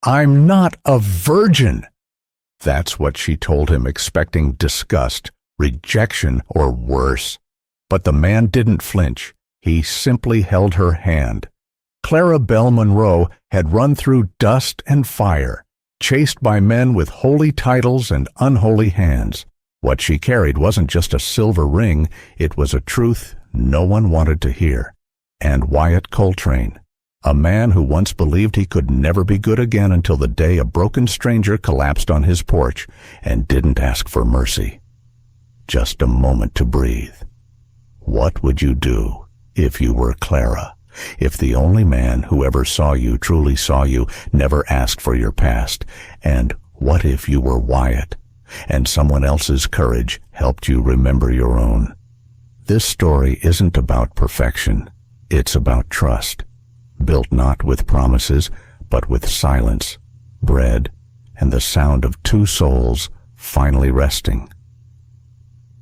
I'm not a virgin. That's what she told him, expecting disgust, rejection, or worse. But the man didn't flinch. He simply held her hand. Clara Bell Monroe had run through dust and fire, chased by men with holy titles and unholy hands. What she carried wasn't just a silver ring, it was a truth no one wanted to hear. And Wyatt Coltrane, a man who once believed he could never be good again until the day a broken stranger collapsed on his porch and didn't ask for mercy. Just a moment to breathe. What would you do if you were Clara? If the only man who ever saw you, truly saw you, never asked for your past? And what if you were Wyatt, and someone else's courage helped you remember your own? This story isn't about perfection. It's about trust, built not with promises, but with silence, bread, and the sound of two souls finally resting.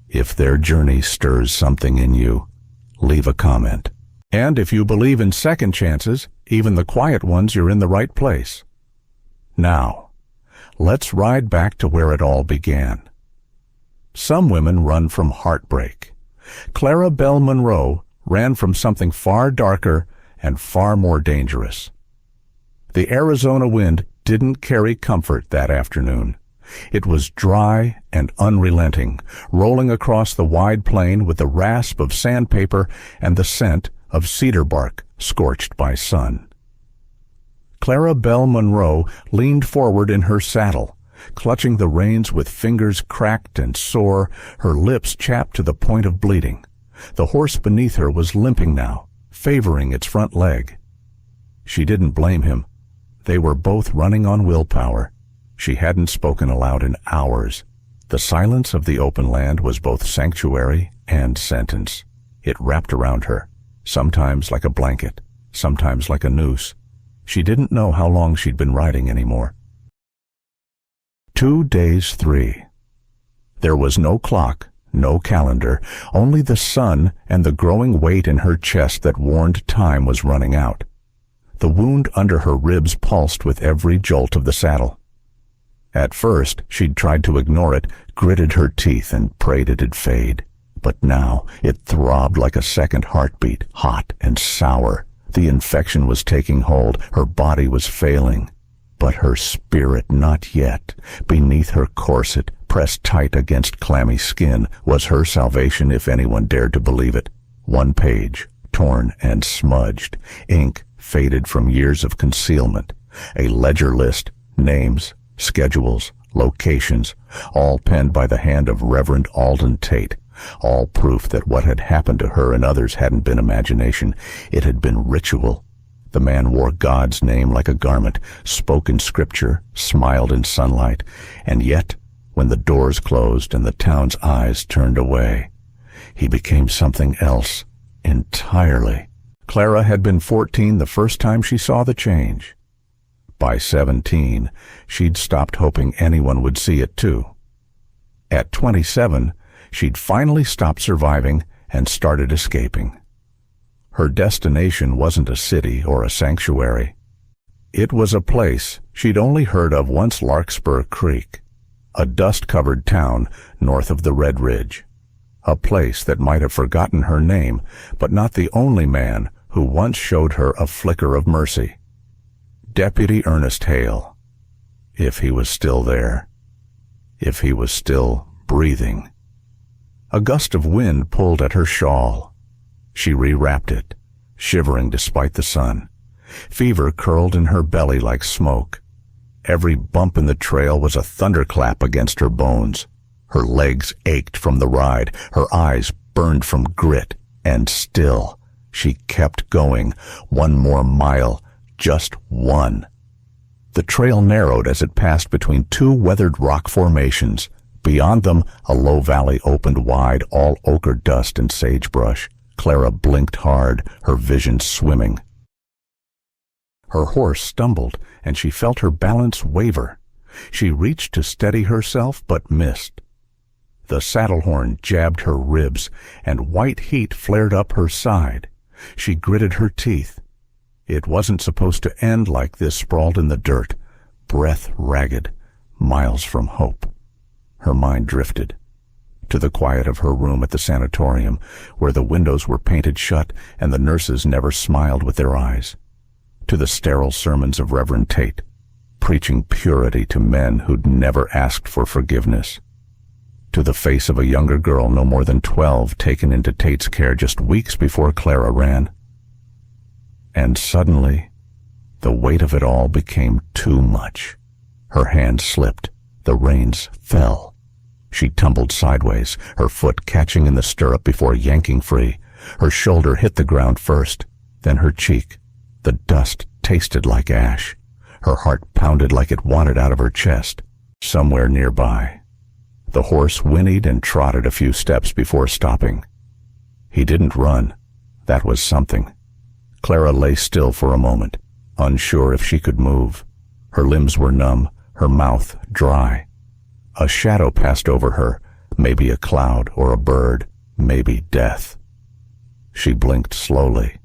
If their journey stirs something in you, leave a comment. And if you believe in second chances, even the quiet ones, you're in the right place. Now, let's ride back to where it all began. Some women run from heartbreak. Clara Bell Monroe ran from something far darker and far more dangerous. The Arizona wind didn't carry comfort that afternoon. It was dry and unrelenting, rolling across the wide plain with the rasp of sandpaper and the scent of cedar bark scorched by sun. Clara Bell Monroe leaned forward in her saddle, clutching the reins with fingers cracked and sore, her lips chapped to the point of bleeding. The horse beneath her was limping now, favoring its front leg. She didn't blame him. They were both running on willpower. She hadn't spoken aloud in hours. The silence of the open land was both sanctuary and sentence. It wrapped around her, sometimes like a blanket, sometimes like a noose. She didn't know how long she'd been riding anymore. 2 days, 3. There was no clock, no calendar, only the sun and the growing weight in her chest that warned time was running out. The wound under her ribs pulsed with every jolt of the saddle. At first, she'd tried to ignore it, gritted her teeth, and prayed it'd fade. But now it throbbed like a second heartbeat, hot and sour. The infection was taking hold, her body was failing. But her spirit not yet. Beneath her corset, pressed tight against clammy skin, was her salvation if anyone dared to believe it. One page, torn and smudged, ink faded from years of concealment. A ledger list, names, schedules, locations, all penned by the hand of Reverend Alden Tate. All proof that what had happened to her and others hadn't been imagination. It had been ritual. The man wore God's name like a garment, spoke in scripture, smiled in sunlight, and yet, when the doors closed and the town's eyes turned away, he became something else entirely. Clara had been 14 the first time she saw the change. By 17, she'd stopped hoping anyone would see it too. At 27, she'd finally stopped surviving and started escaping. Her destination wasn't a city or a sanctuary. It was a place she'd only heard of once, Larkspur Creek, a dust-covered town north of the Red Ridge. A place that might have forgotten her name, but not the only man who once showed her a flicker of mercy. Deputy Ernest Hale. If he was still there. If he was still breathing. A gust of wind pulled at her shawl. She rewrapped it, shivering despite the sun. Fever curled in her belly like smoke. Every bump in the trail was a thunderclap against her bones. Her legs ached from the ride, her eyes burned from grit, and still she kept going. 1 more mile, just one. The trail narrowed as it passed between 2 weathered rock formations. Beyond them, a low valley opened wide, all ochre dust and sagebrush. Clara blinked hard, her vision swimming. Her horse stumbled, and she felt her balance waver. She reached to steady herself, but missed. The saddle horn jabbed her ribs, and white heat flared up her side. She gritted her teeth. It wasn't supposed to end like this, sprawled in the dirt. breath ragged, miles from hope. Her mind drifted to the quiet of her room at the sanatorium, where the windows were painted shut and the nurses never smiled with their eyes, to the sterile sermons of Reverend Tate, preaching purity to men who'd never asked for forgiveness, to the face of a younger girl no more than 12 taken into Tate's care just weeks before Clara ran. And suddenly, the weight of it all became too much. Her hand slipped. The reins fell. She tumbled sideways, her foot catching in the stirrup before yanking free. Her shoulder hit the ground first, then her cheek. The dust tasted like ash. Her heart pounded like it wanted out of her chest. Somewhere nearby, the horse whinnied and trotted a few steps before stopping. He didn't run. That was something. Clara lay still for a moment, unsure if she could move. Her limbs were numb, her mouth dry. A shadow passed over her, maybe a cloud or a bird, maybe death. She blinked slowly,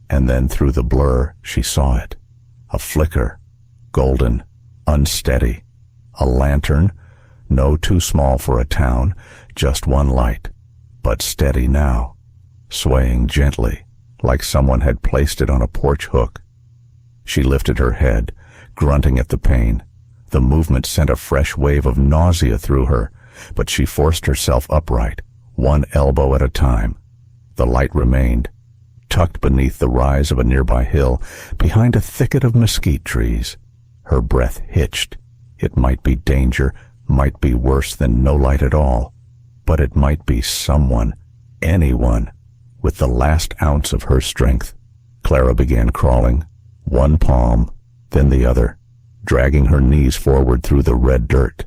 and then through the blur she saw it. A flicker, golden, unsteady. A lantern, no too small for a town, just one light, but steady now, swaying gently, like someone had placed it on a porch hook. She lifted her head, grunting at the pain. The movement sent a fresh wave of nausea through her, but she forced herself upright, one elbow at a time. The light remained, tucked beneath the rise of a nearby hill, behind a thicket of mesquite trees. Her breath hitched. It might be danger, might be worse than no light at all, but it might be someone, anyone, with the last ounce of her strength. Clara began crawling, one palm, then the other, dragging her knees forward through the red dirt.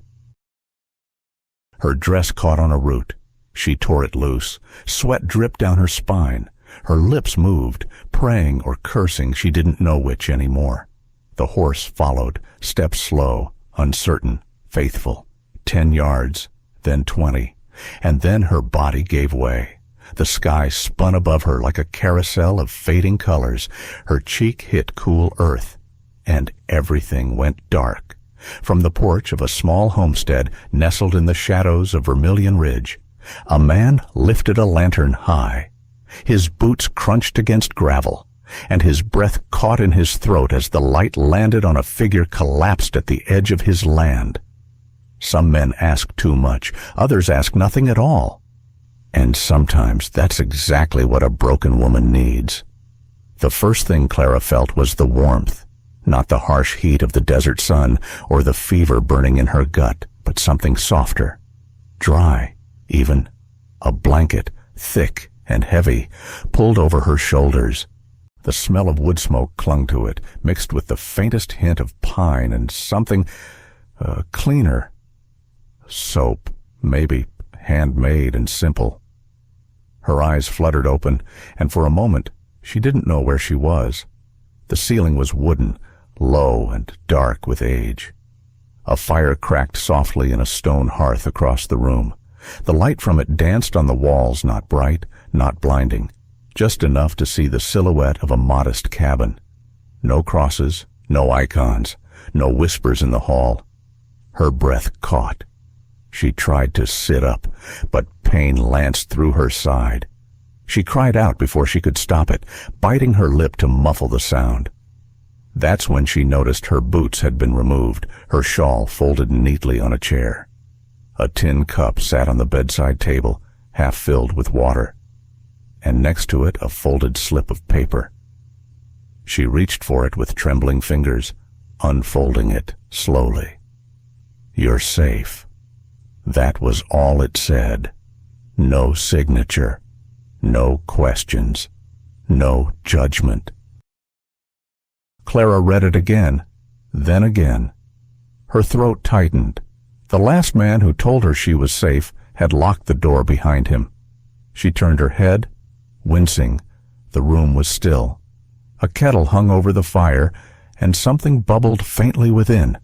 Her dress caught on a root. She tore it loose. Sweat dripped down her spine. Her lips moved, praying or cursing, she didn't know which anymore. The horse followed, steps slow, uncertain, faithful. 10 yards, then 20, and then her body gave way. The sky spun above her like a carousel of fading colors. Her cheek hit cool earth, and everything went dark. From the porch of a small homestead nestled in the shadows of Vermilion Ridge, a man lifted a lantern high. His boots crunched against gravel, and his breath caught in his throat as the light landed on a figure collapsed at the edge of his land. Some men ask too much, others ask nothing at all. And sometimes that's exactly what a broken woman needs. The first thing Clara felt was the warmth, not the harsh heat of the desert sun or the fever burning in her gut, but something softer, dry, even. A blanket, thick and heavy, pulled over her shoulders. The smell of wood smoke clung to it, mixed with the faintest hint of pine and something cleaner. Soap, maybe, handmade and simple. Her eyes fluttered open, and for a moment she didn't know where she was. The ceiling was wooden, low and dark with age. A fire cracked softly in a stone hearth across the room. The light from it danced on the walls, not bright, not blinding, just enough to see the silhouette of a modest cabin. No crosses, no icons, no whispers in the hall. Her breath caught. She tried to sit up, but pain lanced through her side. She cried out before she could stop it, biting her lip to muffle the sound. That's when she noticed her boots had been removed, her shawl folded neatly on a chair. A tin cup sat on the bedside table, half filled with water, and next to it a folded slip of paper. She reached for it with trembling fingers, unfolding it slowly. "You're safe." That was all it said. No signature, no questions, no judgment. Clara read it again, then again. Her throat tightened. The last man who told her she was safe had locked the door behind him. She turned her head, wincing. The room was still. A kettle hung over the fire, and something bubbled faintly within.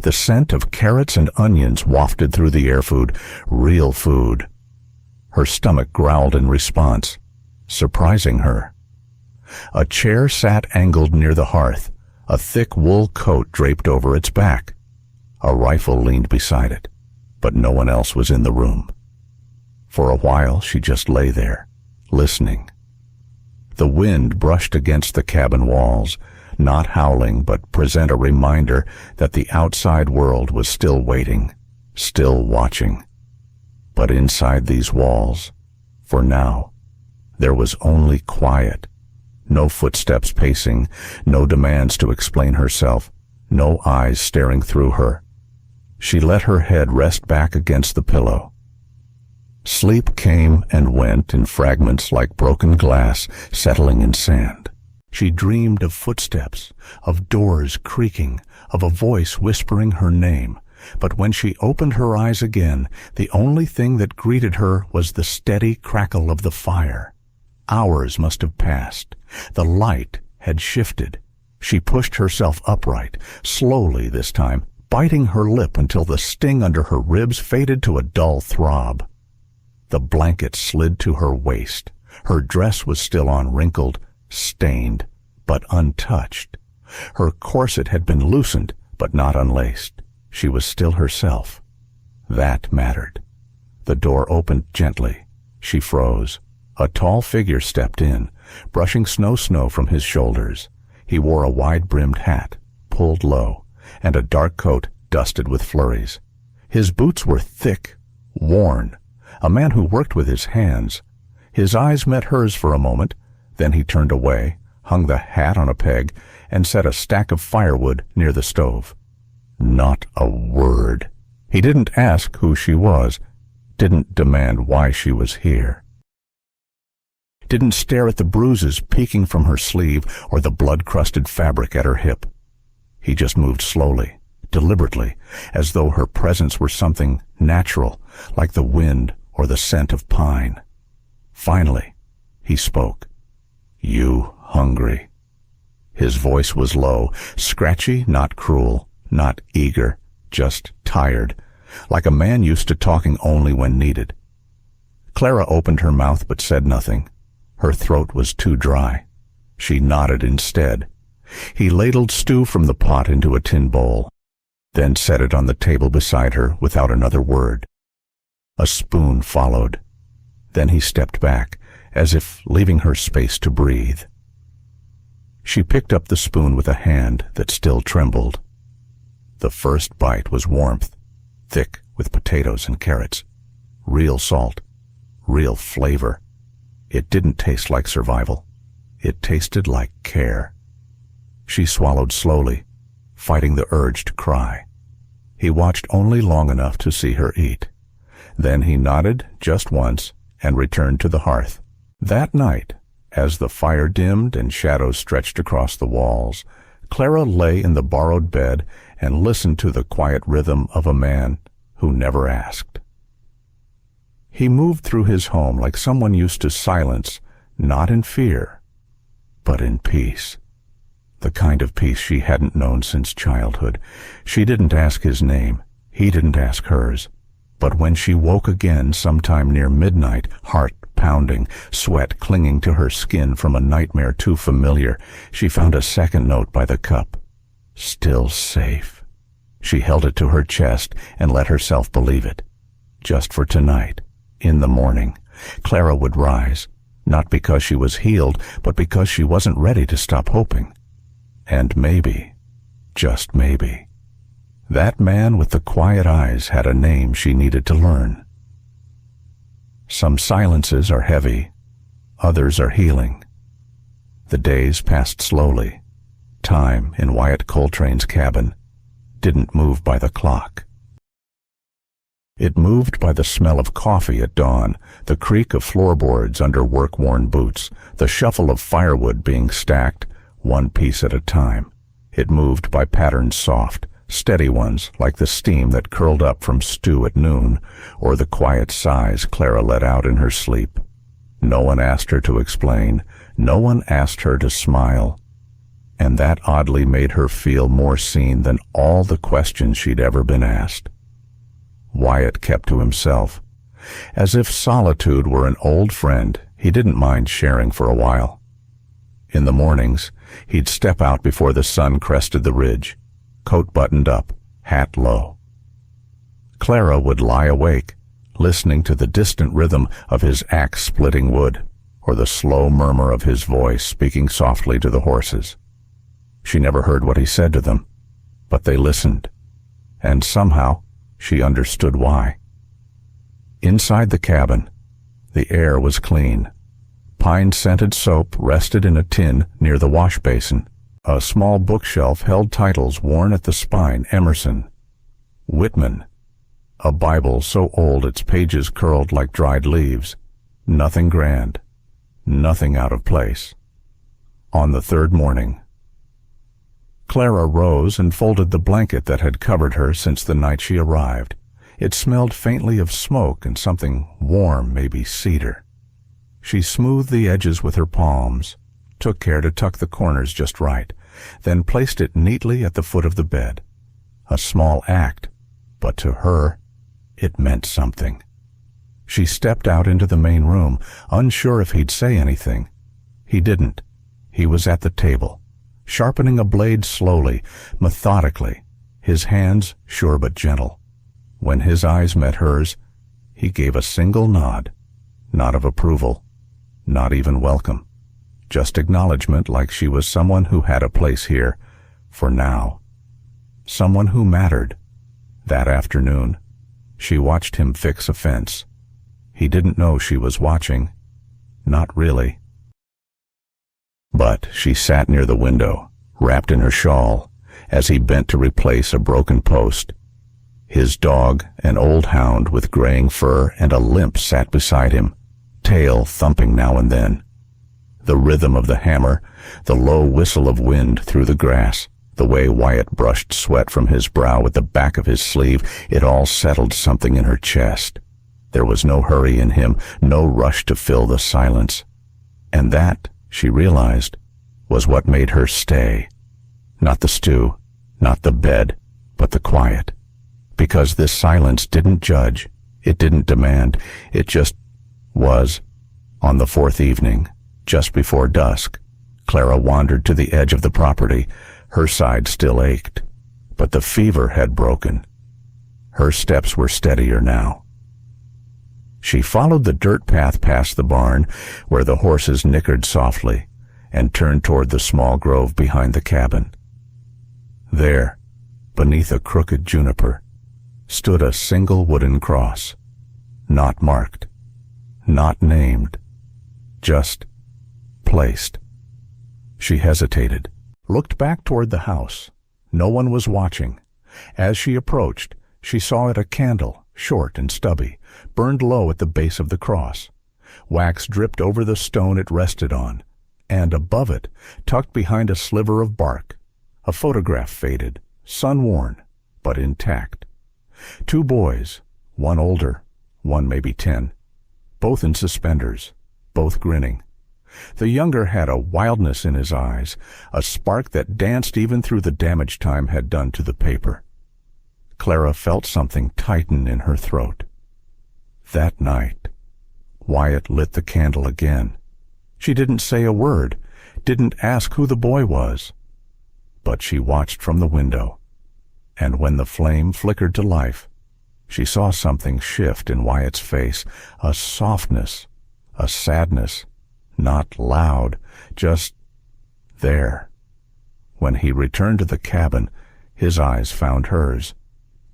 The scent of carrots and onions wafted through the air. Food, real food. Her stomach growled in response, surprising her. A chair sat angled near the hearth, a thick wool coat draped over its back. A rifle leaned beside it, but no one else was in the room. For a while she just lay there, listening. The wind brushed against the cabin walls, not howling but present a reminder that the outside world was still waiting, still watching. But inside these walls, for now, there was only quiet. No footsteps pacing, no demands to explain herself, no eyes staring through her. She let her head rest back against the pillow. Sleep came and went in fragments like broken glass settling in sand. She dreamed of footsteps, of doors creaking, of a voice whispering her name. But when she opened her eyes again, the only thing that greeted her was the steady crackle of the fire. Hours must have passed. The light had shifted. She pushed herself upright, slowly this time, biting her lip until the sting under her ribs faded to a dull throb. The blanket slid to her waist. Her dress was still on, wrinkled, stained, but untouched. Her corset had been loosened, but not unlaced. She was still herself. That mattered. The door opened gently. She froze. A tall figure stepped in, brushing snow from his shoulders. He wore a wide-brimmed hat, pulled low, and a dark coat dusted with flurries. His boots were thick, worn. A man who worked with his hands. His eyes met hers for a moment, then he turned away, hung the hat on a peg, and set a stack of firewood near the stove. Not a word. He didn't ask who she was, didn't demand why she was here. Didn't stare at the bruises peeking from her sleeve or the blood-crusted fabric at her hip. He just moved slowly, deliberately, as though her presence were something natural, like the wind or the scent of pine. Finally, he spoke. "You hungry?" His voice was low, scratchy, not cruel, not eager, just tired, like a man used to talking only when needed. Clara opened her mouth but said nothing. Her throat was too dry. She nodded instead. He ladled stew from the pot into a tin bowl, then set it on the table beside her without another word. A spoon followed. Then he stepped back, as if leaving her space to breathe. She picked up the spoon with a hand that still trembled. The first bite was warmth, thick with potatoes and carrots. Real salt, real flavor. It didn't taste like survival. It tasted like care. She swallowed slowly, fighting the urge to cry. He watched only long enough to see her eat. Then he nodded just once and returned to the hearth. That night, as the fire dimmed and shadows stretched across the walls, Clara lay in the borrowed bed and listened to the quiet rhythm of a man who never asked. He moved through his home like someone used to silence, not in fear, but in peace. The kind of peace she hadn't known since childhood. She didn't ask his name. He didn't ask hers. But when she woke again sometime near midnight, heart pounding, sweat clinging to her skin from a nightmare too familiar, she found a second note by the cup. Still safe. She held it to her chest and let herself believe it. Just for tonight, in the morning, Clara would rise, not because she was healed, but because she wasn't ready to stop hoping. And maybe, just maybe, that man with the quiet eyes had a name she needed to learn. Some silences are heavy, others are healing. The days passed slowly. Time in Wyatt Coltrane's cabin didn't move by the clock. It moved by the smell of coffee at dawn, the creak of floorboards under work-worn boots, the shuffle of firewood being stacked, one piece at a time. It moved by patterns soft, steady ones like the steam that curled up from stew at noon, or the quiet sighs Clara let out in her sleep. No one asked her to explain, no one asked her to smile, and that oddly made her feel more seen than all the questions she'd ever been asked. Wyatt kept to himself. As if solitude were an old friend, he didn't mind sharing for a while. In the mornings, He'd step out before the sun crested the ridge, coat buttoned up, hat low. Clara would lie awake, listening to the distant rhythm of his axe-splitting wood, or the slow murmur of his voice speaking softly to the horses. She never heard what he said to them, but they listened, and somehow she understood why. Inside the cabin, the air was clean. Pine-scented soap rested in a tin near the wash basin. A small bookshelf held titles worn at the spine: Emerson, Whitman, a Bible so old its pages curled like dried leaves. Nothing grand, nothing out of place. On the third morning, Clara rose and folded the blanket that had covered her since the night she arrived. It smelled faintly of smoke and something warm, maybe cedar. She smoothed the edges with her palms, took care to tuck the corners just right, then placed it neatly at the foot of the bed. A small act, but to her, it meant something. She stepped out into the main room, unsure if he'd say anything. He didn't. He was at the table, sharpening a blade slowly, methodically, his hands sure but gentle. When his eyes met hers, he gave a single nod, not of approval, not even welcome, just acknowledgement, like she was someone who had a place here, for now. Someone who mattered. That afternoon, she watched him fix a fence. He didn't know she was watching. Not really. But she sat near the window, wrapped in her shawl, as he bent to replace a broken post. His dog, an old hound with graying fur and a limp, sat beside him, tail thumping now and then. The rhythm of the hammer, the low whistle of wind through the grass, the way Wyatt brushed sweat from his brow with the back of his sleeve, it all settled something in her chest. There was no hurry in him, no rush to fill the silence. And that, she realized, was what made her stay. Not the stew, not the bed, but the quiet. Because this silence didn't judge, it didn't demand, it just was. On the fourth evening, just before dusk, Clara wandered to the edge of the property. Her side still ached, but the fever had broken. Her steps were steadier now. She followed the dirt path past the barn, where the horses nickered softly, and turned toward the small grove behind the cabin. There, beneath a crooked juniper, stood a single wooden cross, not marked, not named, just placed. She hesitated, looked back toward the house. No one was watching. As she approached, she saw it a candle, short and stubby, burned low at the base of the cross. Wax dripped over the stone it rested on, and above it, tucked behind a sliver of bark, a photograph faded, sun-worn, but intact. Two boys, one older, one maybe 10, both in suspenders, both grinning. The younger had a wildness in his eyes, a spark that danced even through the damage time had done to the paper. Clara felt something tighten in her throat. That night, Wyatt lit the candle again. She didn't say a word, didn't ask who the boy was. But she watched from the window, and when the flame flickered to life, she saw something shift in Wyatt's face, a softness, a sadness, not loud, just there. When he returned to the cabin, his eyes found hers.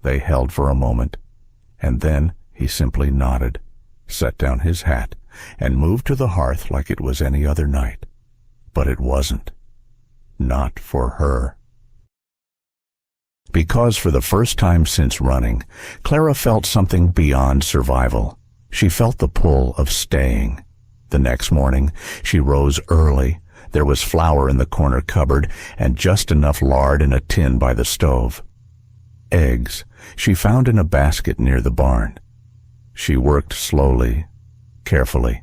They held for a moment, and then he simply nodded, set down his hat, and moved to the hearth like it was any other night. But it wasn't. Not for her. Because for the first time since running, Clara felt something beyond survival. She felt the pull of staying. The next morning, she rose early. There was flour in the corner cupboard and just enough lard in a tin by the stove. Eggs she found in a basket near the barn. She worked slowly, carefully,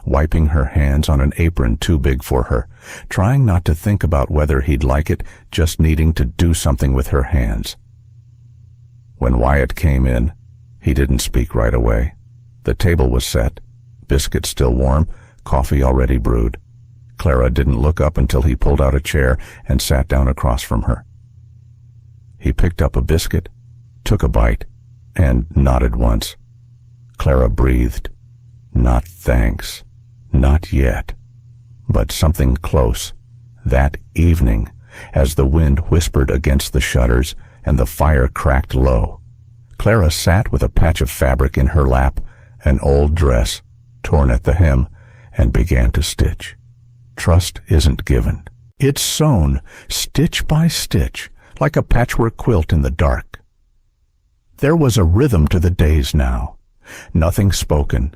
wiping her hands on an apron too big for her, trying not to think about whether he'd like it, just needing to do something with her hands. When Wyatt came in, he didn't speak right away. The table was set, biscuits still warm, coffee already brewed. Clara didn't look up until he pulled out a chair and sat down across from her. He picked up a biscuit, took a bite, and nodded once. Clara breathed. Not thanks. Not yet. But something close. That evening, as the wind whispered against the shutters and the fire cracked low, Clara sat with a patch of fabric in her lap, an old dress, torn at the hem, and began to stitch. Trust isn't given. It's sewn, stitch by stitch, like a patchwork quilt in the dark. There was a rhythm to the days now. Nothing spoken,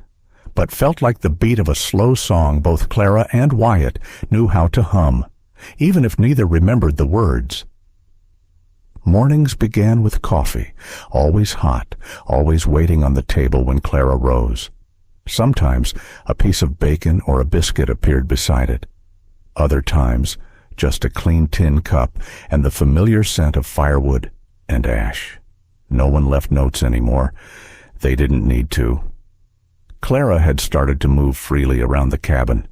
but felt like the beat of a slow song both Clara and Wyatt knew how to hum, even if neither remembered the words. Mornings began with coffee, always hot, always waiting on the table when Clara rose. Sometimes a piece of bacon or a biscuit appeared beside it. Other times, just a clean tin cup and the familiar scent of firewood and ash. No one left notes anymore. They didn't need to. Clara had started to move freely around the cabin,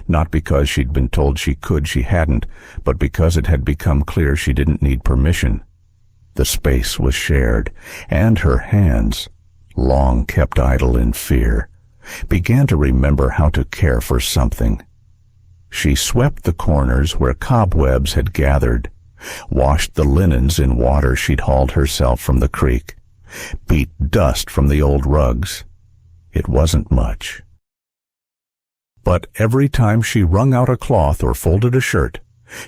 not because she'd been told she hadn't, but because it had become clear she didn't need permission. The space was shared, and her hands, long kept idle in fear, began to remember how to care for something. She swept the corners where cobwebs had gathered, washed the linens in water she'd hauled herself from the creek, beat dust from the old rugs. It wasn't much. But every time she wrung out a cloth or folded a shirt,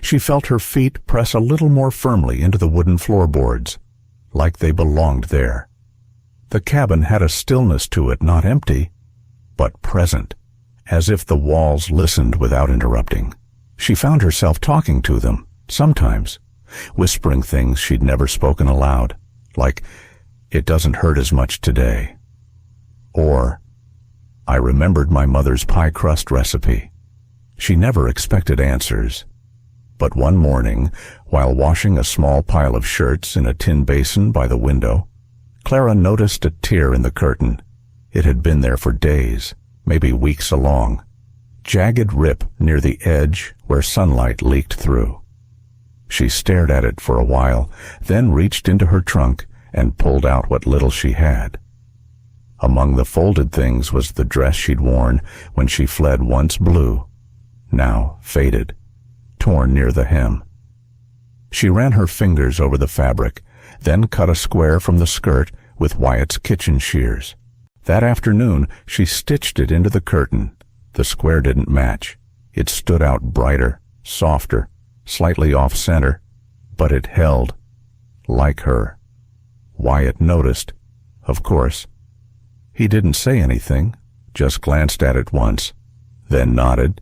she felt her feet press a little more firmly into the wooden floorboards, like they belonged there. The cabin had a stillness to it, not empty, but present, as if the walls listened without interrupting. She found herself talking to them, sometimes, whispering things she'd never spoken aloud, like, "It doesn't hurt as much today." Or, "I remembered my mother's pie crust recipe." She never expected answers. But one morning, while washing a small pile of shirts in a tin basin by the window, Clara noticed a tear in the curtain. It had been there for days, maybe weeks along. Jagged rip near the edge where sunlight leaked through. She stared at it for a while, then reached into her trunk and pulled out what little she had. Among the folded things was the dress she'd worn when she fled, once blue, now faded, torn near the hem. She ran her fingers over the fabric, then cut a square from the skirt with Wyatt's kitchen shears. That afternoon, she stitched it into the curtain. The square didn't match. It stood out brighter, softer, slightly off-center, but it held, like her. Wyatt noticed, of course. He didn't say anything, just glanced at it once, then nodded,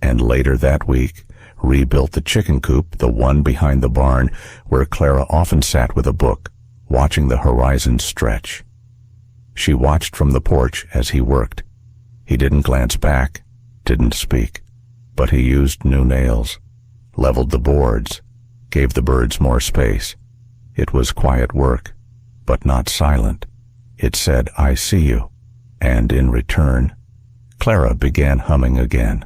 and later that week rebuilt the chicken coop, the one behind the barn, where Clara often sat with a book, watching the horizon stretch. She watched from the porch as he worked. He didn't glance back, didn't speak, but he used new nails, leveled the boards, gave the birds more space. It was quiet work, but not silent. It said, "I see you," and in return, Clara began humming again.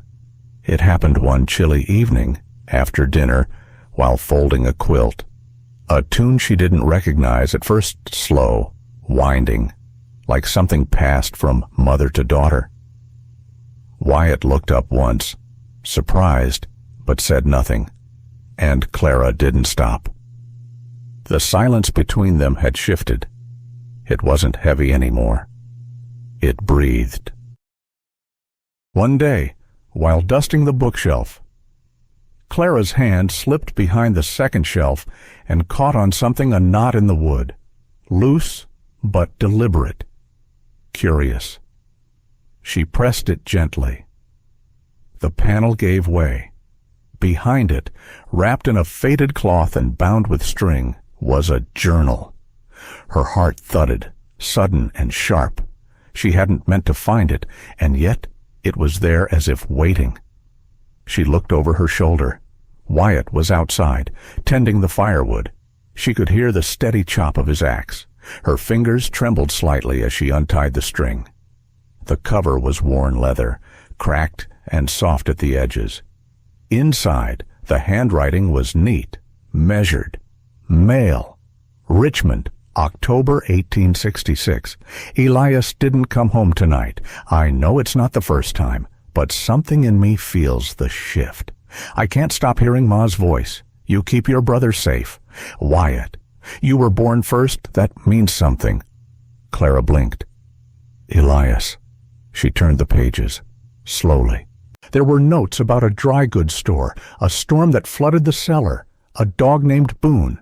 It happened one chilly evening, after dinner, while folding a quilt. A tune she didn't recognize, at first slow, winding, like something passed from mother to daughter. Wyatt looked up once, surprised, but said nothing, and Clara didn't stop. The silence between them had shifted. It wasn't heavy anymore. It breathed. One day, while dusting the bookshelf, Clara's hand slipped behind the second shelf and caught on something a knot in the wood, loose but deliberate, curious. She pressed it gently. The panel gave way. Behind it, wrapped in a faded cloth and bound with string, was a journal. Her heart thudded, sudden and sharp. She hadn't meant to find it, and yet it was there as if waiting. She looked over her shoulder. Wyatt was outside, tending the firewood. She could hear the steady chop of his axe. Her fingers trembled slightly as she untied the string. The cover was worn leather, cracked and soft at the edges. Inside, the handwriting was neat, measured. Mail. Richmond, October 1866. Elias didn't come home tonight. I know it's not the first time, but something in me feels the shift. I can't stop hearing Ma's voice. You keep your brother safe. Wyatt. You were born first. That means something. Clara blinked. Elias. She turned the pages, slowly. There were notes about a dry goods store, a storm that flooded the cellar, a dog named Boone.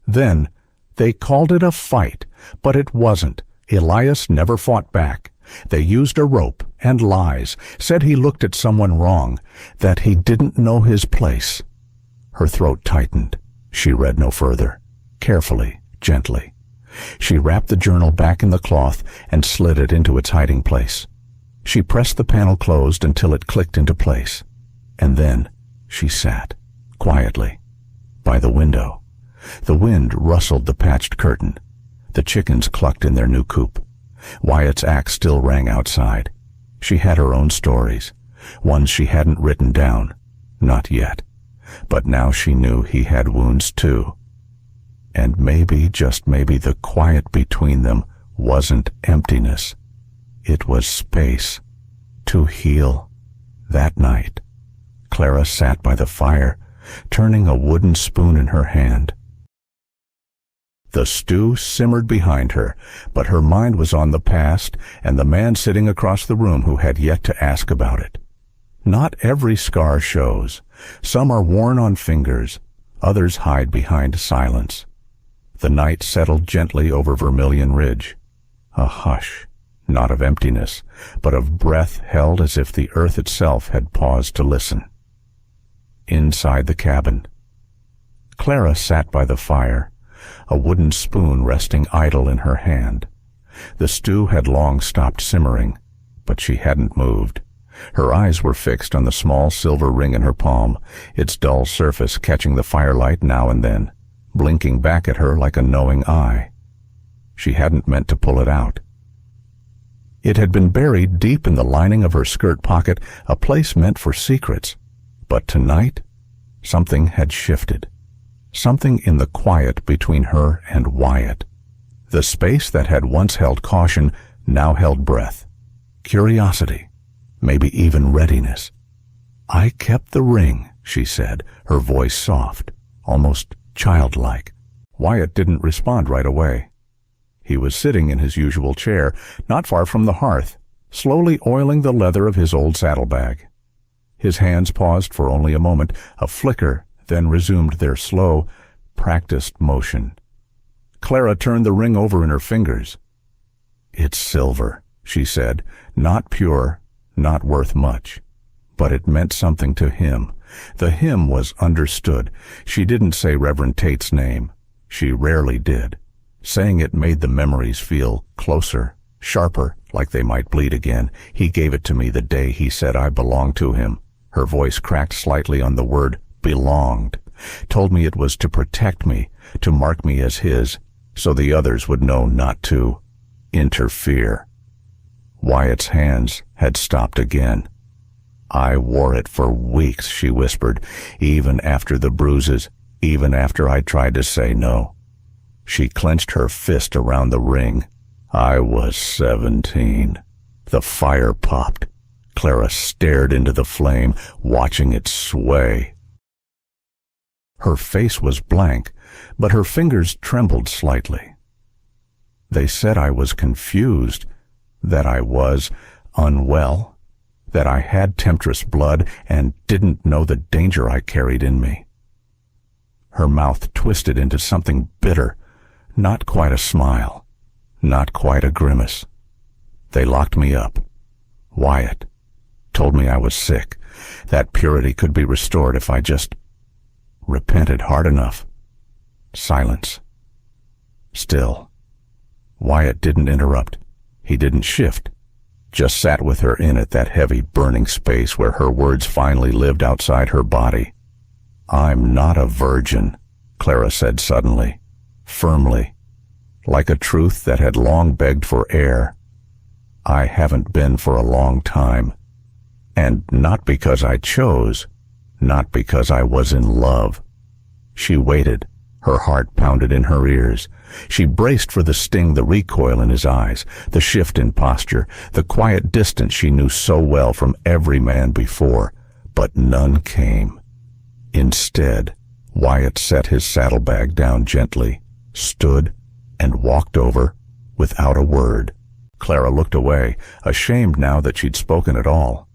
Then, they called it a fight, but it wasn't. Elias never fought back. They used a rope and lies, said he looked at someone wrong, that he didn't know his place. Her throat tightened. She read no further. Carefully, gently. She wrapped the journal back in the cloth and slid it into its hiding place. She pressed the panel closed until it clicked into place. And then she sat, quietly, by the window. The wind rustled the patched curtain. The chickens clucked in their new coop. Wyatt's axe still rang outside. She had her own stories, ones she hadn't written down. Not yet. But now she knew he had wounds too. And maybe, just maybe, the quiet between them wasn't emptiness. It was space to heal. That night, Clara sat by the fire, turning a wooden spoon in her hand. The stew simmered behind her, but her mind was on the past and the man sitting across the room who had yet to ask about it. Not every scar shows. Some are worn on fingers, others hide behind silence. The night settled gently over Vermilion Ridge. A hush, not of emptiness, but of breath held as if the earth itself had paused to listen. Inside the cabin, Clara sat by the fire, a wooden spoon resting idle in her hand. The stew had long stopped simmering, but she hadn't moved. Her eyes were fixed on the small silver ring in her palm, its dull surface catching the firelight now and then, blinking back at her like a knowing eye. She hadn't meant to pull it out. It had been buried deep in the lining of her skirt pocket, a place meant for secrets. But tonight, something had shifted. Something in the quiet between her and Wyatt. The space that had once held caution now held breath, curiosity, maybe even readiness. "I kept the ring," she said, her voice soft, almost childlike. Wyatt didn't respond right away. He was sitting in his usual chair, not far from the hearth, slowly oiling the leather of his old saddlebag. His hands paused for only a moment, a flicker, then resumed their slow, practiced motion. Clara turned the ring over in her fingers. "It's silver," she said, "not pure, not worth much. But it meant something to him. The him was understood. She didn't say Reverend Tate's name. She rarely did. Saying it made the memories feel closer, sharper, like they might bleed again. He gave it to me the day he said I belonged to him." Her voice cracked slightly on the word belonged. "Told me it was to protect me, to mark me as his, so the others would know not to interfere." Wyatt's hands had stopped again. "I wore it for weeks," she whispered, "even after the bruises, even after I tried to say no." She clenched her fist around the ring. "I was 17. The fire popped. Clara stared into the flame, watching it sway. Her face was blank, but her fingers trembled slightly. "They said I was confused, that I was unwell, that I had temptress blood and didn't know the danger I carried in me." Her mouth twisted into something bitter, not quite a smile, not quite a grimace. "They locked me up. Wyatt told me I was sick, that purity could be restored if I just repented hard enough." Silence. Still. Wyatt didn't interrupt. He didn't shift. Just sat with her in it, that heavy, burning space where her words finally lived outside her body. "I'm not a virgin," Clara said suddenly, firmly, like a truth that had long begged for air. "I haven't been for a long time. And not because I chose. not because I was in love. She waited. Her heart pounded in her ears. She braced for the sting, the recoil in his eyes, the shift in posture, the quiet distance she knew so well from every man before. But none came. Instead, Wyatt set his saddlebag down gently, stood, and walked over without a word. Clara looked away, ashamed now that she'd spoken at all.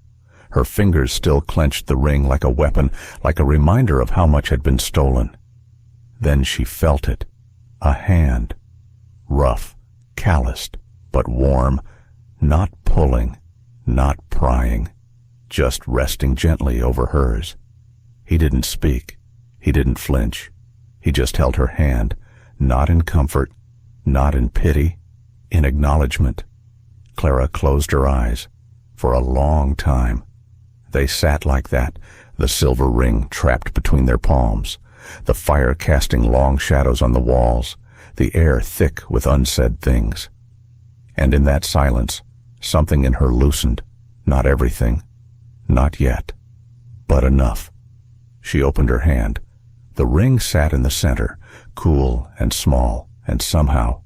Her fingers still clenched the ring like a weapon, like a reminder of how much had been stolen. Then she felt it. A hand. Rough, calloused, but warm, not pulling, not prying, just resting gently over hers. He didn't speak. He didn't flinch. He just held her hand, not in comfort, not in pity, in acknowledgement. Clara closed her eyes. For a long time. They sat like that, the silver ring trapped between their palms, the fire casting long shadows on the walls, the air thick with unsaid things. And in that silence, something in her loosened. Not everything. Not yet. But enough. She opened her hand. The ring sat in the center, cool and small, and somehow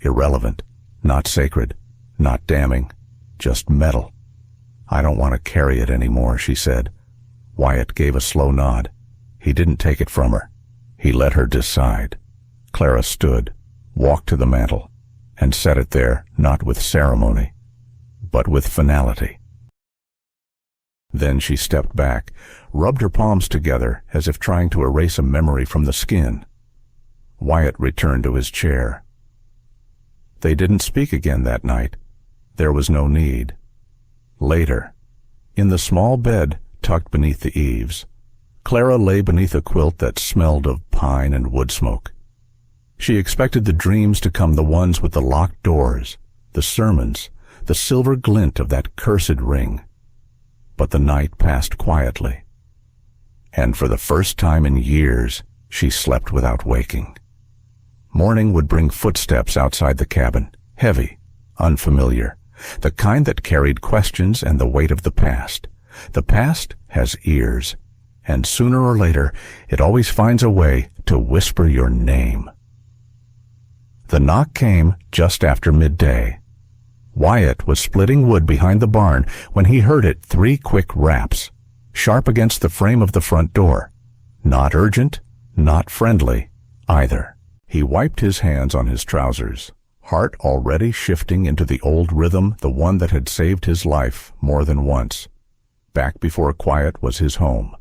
irrelevant, not sacred, not damning, just metal. I don't want to carry it anymore, she said. Wyatt gave a slow nod. He didn't take it from her. He let her decide. Clara stood, walked to the mantel, and set it there, not with ceremony, but with finality. Then she stepped back, rubbed her palms together as if trying to erase a memory from the skin. Wyatt returned to his chair. They didn't speak again that night. There was no need. Later, in the small bed tucked beneath the eaves, Clara lay beneath a quilt that smelled of pine and wood smoke. She expected the dreams to come, the ones with the locked doors, the sermons, the silver glint of that cursed ring. But the night passed quietly, and for the first time in years, she slept without waking. Morning would bring footsteps outside the cabin, heavy, unfamiliar, the kind that carried questions and the weight of the past. The past has ears, and sooner or later, it always finds a way to whisper your name. The knock came just after midday. Wyatt was splitting wood behind the barn when he heard it 3 quick raps, sharp against the frame of the front door. Not urgent, not friendly, either. He wiped his hands on his trousers, heart already shifting into the old rhythm, the one that had saved his life more than once. Back before quiet was his home.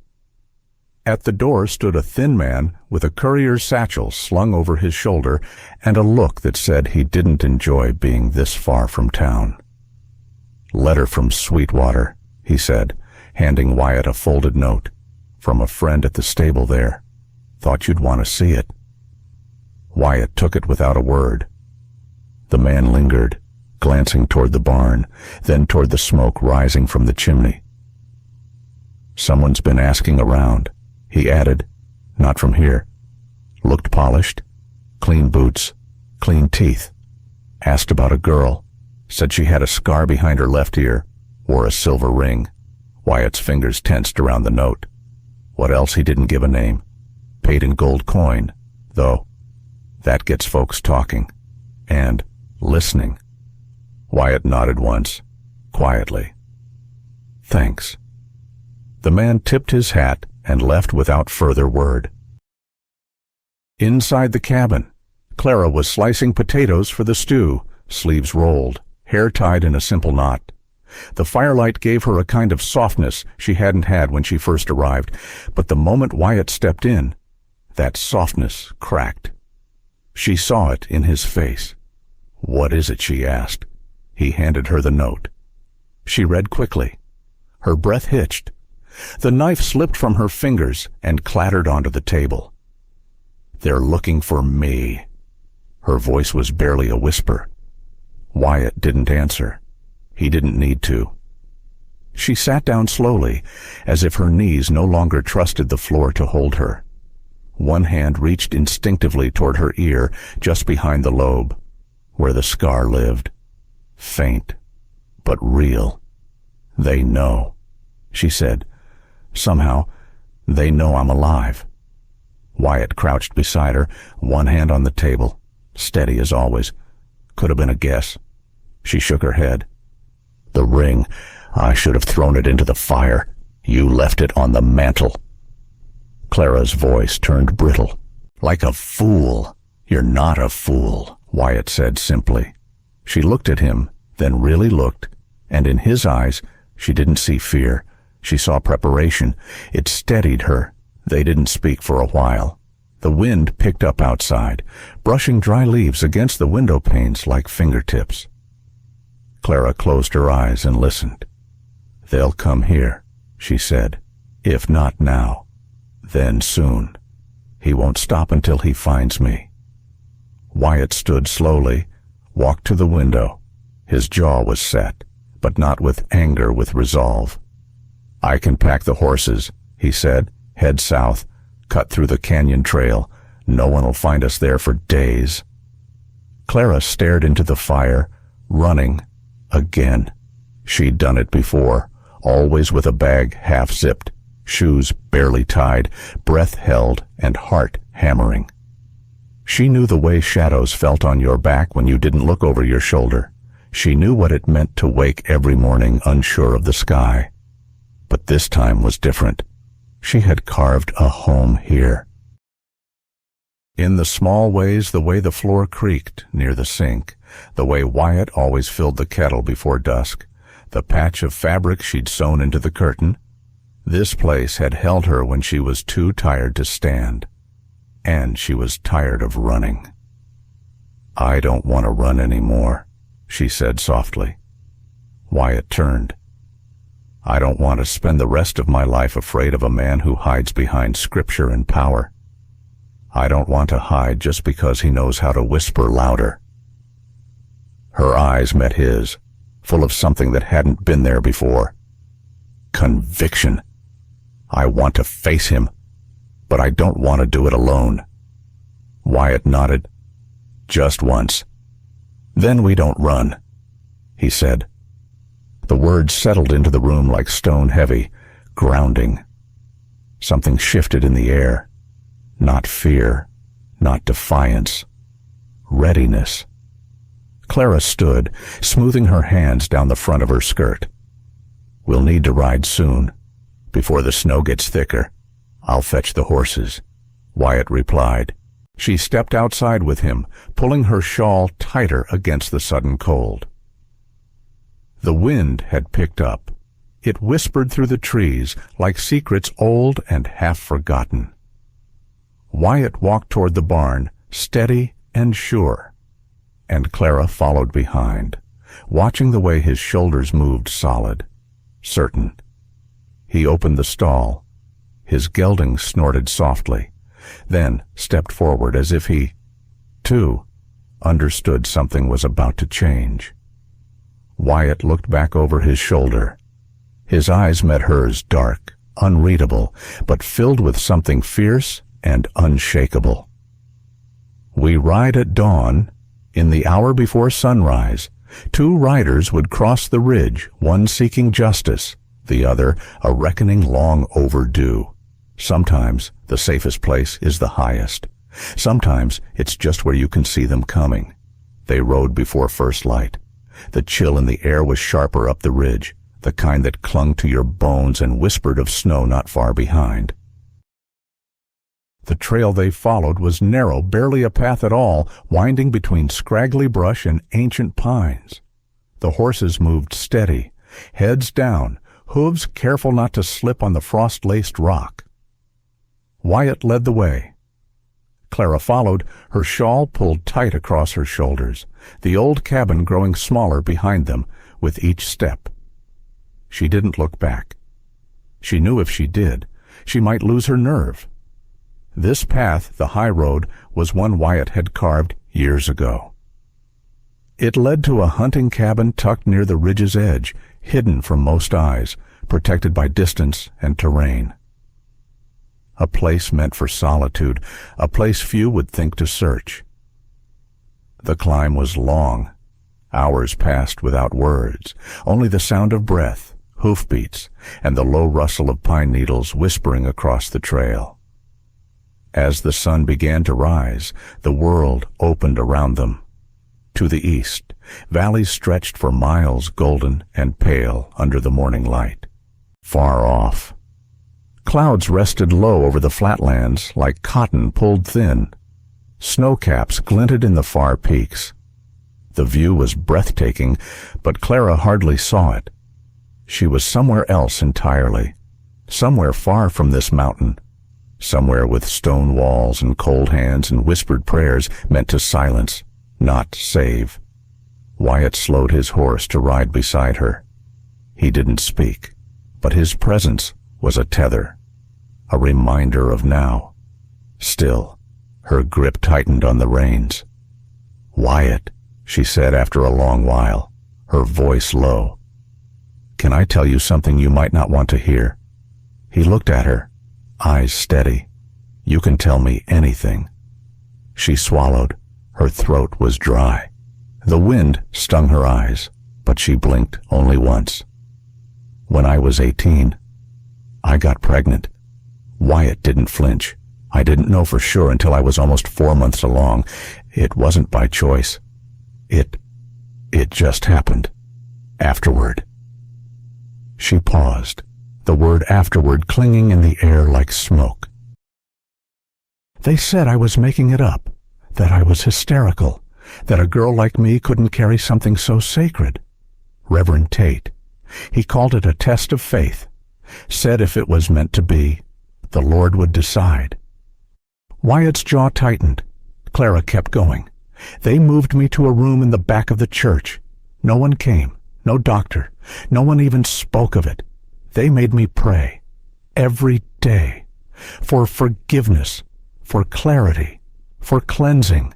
At the door stood a thin man with a courier's satchel slung over his shoulder and a look that said he didn't enjoy being this far from town. "Letter from Sweetwater," he said, handing Wyatt a folded note. "From a friend at the stable there. Thought you'd want to see it." Wyatt took it without a word. The man lingered, glancing toward the barn, then toward the smoke rising from the chimney. "Someone's been asking around," he added. "Not from here. Looked polished. Clean boots. Clean teeth. Asked about a girl. Said she had a scar behind her left ear. Wore a silver ring." Wyatt's fingers tensed around the note. What else, he didn't give a name. Paid in gold coin, though. That gets folks talking. And listening. Wyatt nodded once, quietly. "Thanks." The man tipped his hat and left without further word. Inside the cabin, Clara was slicing potatoes for the stew, sleeves rolled, hair tied in a simple knot. The firelight gave her a kind of softness she hadn't had when she first arrived, but the moment Wyatt stepped in, that softness cracked. She saw it in his face. "What is it?" she asked. He handed her the note. She read quickly. Her breath hitched. The knife slipped from her fingers and clattered onto the table. "They're looking for me." Her voice was barely a whisper. Wyatt didn't answer. He didn't need to. She sat down slowly, as if her knees no longer trusted the floor to hold her. One hand reached instinctively toward her ear, just behind the lobe, where the scar lived. Faint, but real. "They know," she said. Somehow, They know I'm alive. Wyatt crouched beside her, one hand on the table, steady as always. Could have been a guess. She shook her head. The ring. I should have thrown it into the fire. You left it on the mantel. Clara's voice turned brittle. Like a fool. You're not a fool, Wyatt said simply. She looked at him, then really looked, and in his eyes, she didn't see fear. She saw preparation. It steadied her. They didn't speak for a while. The wind picked up outside, brushing dry leaves against the window panes like fingertips. Clara closed her eyes and listened. They'll come here, she said. If not now, then soon. He won't stop until he finds me. Wyatt stood slowly, walked to the window. His jaw was set, but not with anger, with resolve. I can pack the horses, he said. Head south, cut through the canyon trail. No one will find us there for days. Clara stared into the fire, running again. She'd done it before, always with a bag half-zipped, shoes barely tied, breath held, and heart hammering. She knew the way shadows felt on your back when you didn't look over your shoulder. She knew what it meant to wake every morning unsure of the sky. But this time was different. She had carved a home here. In the small ways, the way the floor creaked near the sink, the way Wyatt always filled the kettle before dusk, the patch of fabric she'd sewn into the curtain, this place had held her when she was too tired to stand. And she was tired of running. I don't want to run anymore, she said softly. Wyatt turned. I don't want to spend the rest of my life afraid of a man who hides behind scripture and power. I don't want to hide just because he knows how to whisper louder. Her eyes met his, full of something that hadn't been there before. Conviction. I want to face him, but I don't want to do it alone. Wyatt nodded. Just once. Then we don't run, he said. The words settled into the room like stone heavy, grounding. Something shifted in the air. Not fear, not defiance. Readiness. Clara stood, smoothing her hands down the front of her skirt. We'll need to ride soon, before the snow gets thicker. I'll fetch the horses, Wyatt replied. She stepped outside with him, pulling her shawl tighter against the sudden cold. The wind had picked up. It whispered through the trees like secrets old and half-forgotten. Wyatt walked toward the barn, steady and sure, and Clara followed behind, watching the way his shoulders moved solid, certain. He opened the stall. His gelding snorted softly, then stepped forward as if he, too, understood something was about to change. Wyatt looked back over his shoulder. His eyes met hers, dark, unreadable, but filled with something fierce and unshakable. We ride at dawn. In the hour before sunrise, two riders would cross the ridge, one seeking justice, the other a reckoning long overdue. Sometimes the safest place is the highest. Sometimes it's just where you can see them coming. They rode before first light. The chill in the air was sharper up the ridge, the kind that clung to your bones and whispered of snow not far behind. The trail they followed was narrow, barely a path at all, winding between scraggly brush and ancient pines. The horses moved steady, heads down, hooves careful not to slip on the frost-laced rock. Wyatt led the way. Clara followed, her shawl pulled tight across her shoulders, the old cabin growing smaller behind them with each step. She didn't look back. She knew if she did, she might lose her nerve. This path, the high road, was one Wyatt had carved years ago. It led to a hunting cabin tucked near the ridge's edge, hidden from most eyes, protected by distance and terrain. A place meant for solitude, a place few would think to search. The climb was long. Hours passed without words, only the sound of breath, hoofbeats, and the low rustle of pine needles whispering across the trail. As the sun began to rise, the world opened around them. To the east, valleys stretched for miles, golden and pale under the morning light. Far off, clouds rested low over the flatlands like cotton pulled thin. Snowcaps glinted in the far peaks. The view was breathtaking, but Clara hardly saw it. She was somewhere else entirely, somewhere far from this mountain, somewhere with stone walls and cold hands and whispered prayers meant to silence, not save. Wyatt slowed his horse to ride beside her. He didn't speak, but his presence was a tether, a reminder of now. Still, her grip tightened on the reins. "Wyatt," she said after a long while, her voice low. "Can I tell you something you might not want to hear?" He looked at her, eyes steady. "You can tell me anything." She swallowed. Her throat was dry. The wind stung her eyes, but she blinked only once. "When I was 18, I got pregnant." Wyatt didn't flinch. "I didn't know for sure until I was almost 4 months along. It wasn't by choice. It just happened. Afterward." She paused, the word afterward clinging in the air like smoke. "They said I was making it up, that I was hysterical, that a girl like me couldn't carry something so sacred. Reverend Tate, he called it a test of faith, said if it was meant to be, the Lord would decide." Wyatt's jaw tightened. Clara kept going. "They moved me to a room in the back of the church. No one came, no doctor, no one even spoke of it. They made me pray, every day, for forgiveness, for clarity, for cleansing."